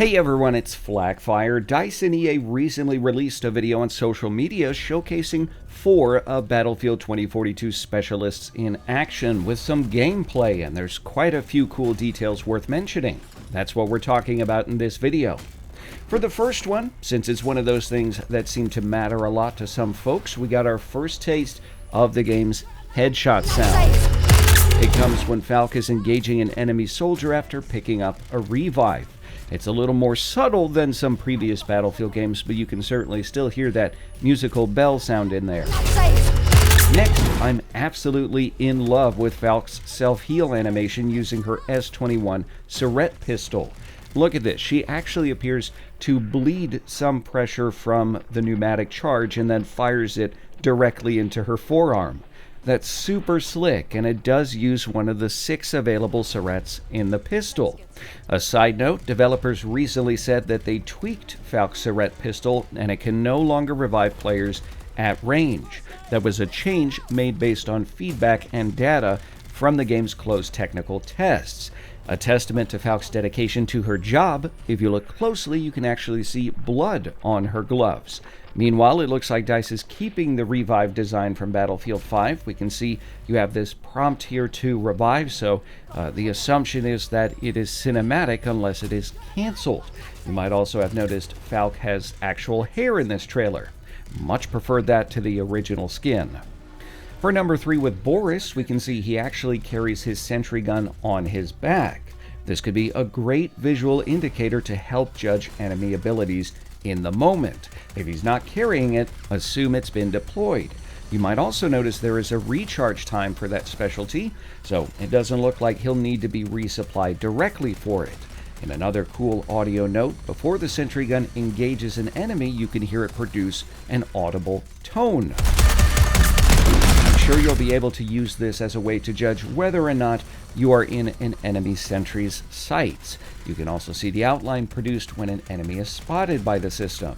Hey everyone, it's FLAK. DICE and EA recently released a video on social media showcasing 4 of Battlefield 2042 specialists in action with some gameplay, and there's quite a few cool details worth mentioning. That's what we're talking about in this video. For the first one, since it's one of those things that seem to matter a lot to some folks, we got our first taste of the game's headshot sound. It comes when FLAK is engaging an enemy soldier after picking up a revive. It's a little more subtle than some previous Battlefield games, but you can certainly still hear that musical bell sound in there. Next, I'm absolutely in love with FLAK's self-heal animation using her S21 Surette pistol. Look at this. She actually appears to bleed some pressure from the pneumatic charge and then fires it directly into her forearm. That's super slick, and it does use one of the 6 available Surettes in the pistol. A side note, developers recently said that they tweaked FLAK's Surette pistol and it can no longer revive players at range. That was a change made based on feedback and data from the game's closed technical tests. A testament to FLAK's dedication to her job. If you look closely, you can actually see blood on her gloves. Meanwhile, it looks like DICE is keeping the revive design from Battlefield 5. We can see you have this prompt here to revive, so the assumption is that it is cinematic unless it is canceled. You might also have noticed FLAK has actual hair in this trailer. Much preferred that to the original skin. For number 3 with Boris, we can see he actually carries his sentry gun on his back. This could be a great visual indicator to help judge enemy abilities in the moment. If he's not carrying it, assume it's been deployed. You might also notice there is a recharge time for that specialty, so it doesn't look like he'll need to be resupplied directly for it. In another cool audio note, before the sentry gun engages an enemy, you can hear it produce an audible tone. I'm sure you'll be able to use this as a way to judge whether or not you are in an enemy sentry's sights. You can also see the outline produced when an enemy is spotted by the system.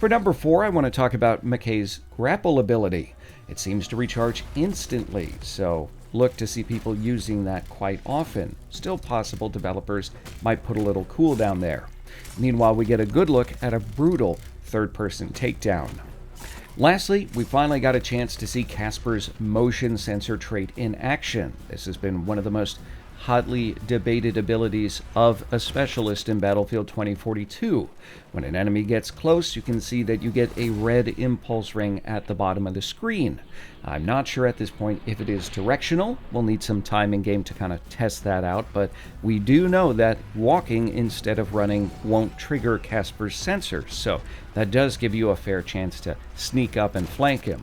For number 4, I want to talk about Mckay's grapple ability. It seems to recharge instantly, so look to see people using that quite often. Still possible developers might put a little cooldown there. Meanwhile, we get a good look at a brutal third-person takedown. Lastly, we finally got a chance to see Casper's motion sensor trait in action. This has been one of the most hotly debated abilities of a specialist in Battlefield 2042. When an enemy gets close, you can see that you get a red impulse ring at the bottom of the screen. I'm not sure at this point if it is directional. We'll need some time in game to kind of test that out, but we do know that walking instead of running won't trigger Casper's sensors, so that does give you a fair chance to sneak up and flank him.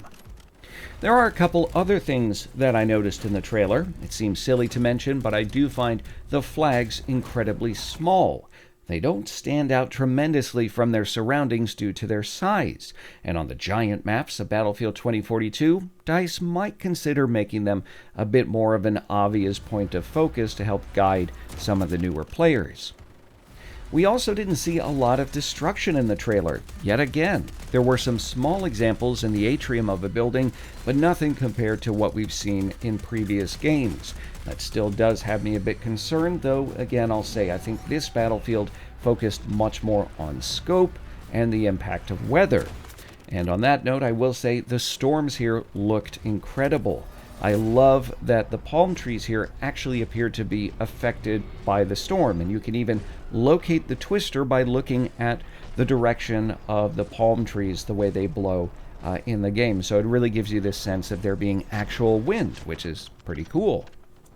There are a couple other things that I noticed in the trailer. It seems silly to mention, but I do find the flags incredibly small. They don't stand out tremendously from their surroundings due to their size. And on the giant maps of Battlefield 2042, DICE might consider making them a bit more of an obvious point of focus to help guide some of the newer players. We also didn't see a lot of destruction in the trailer. Yet again, there were some small examples in the atrium of a building, but nothing compared to what we've seen in previous games. That still does have me a bit concerned, though again I'll say I think this Battlefield focused much more on scope and the impact of weather. And on that note, I will say the storms here looked incredible. I love that the palm trees here actually appear to be affected by the storm, and you can even locate the twister by looking at the direction of the palm trees, the way they blow in the game. So it really gives you this sense of there being actual wind, which is pretty cool.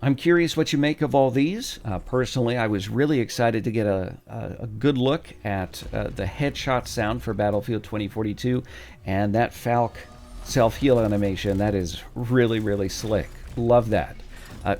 I'm curious what you make of all these. Personally, I was really excited to get a good look at the headshot sound for Battlefield 2042, and that FLAK self-heal animation. That is really, really slick. Love that.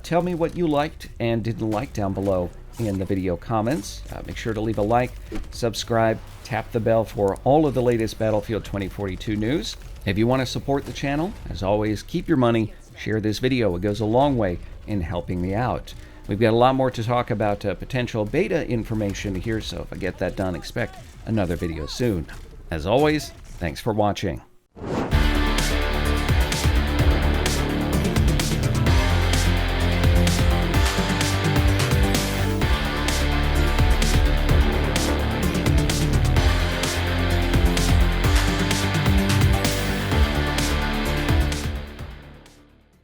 Tell me what you liked and didn't like down below in the video comments. Make sure to leave a like, subscribe, tap the bell for all of the latest Battlefield 2042 news. If you want to support the channel, as always, keep your money, share this video. It goes a long way in helping me out. We've got a lot more to talk about potential beta information here, so if I get that done, expect another video soon. As always, thanks for watching.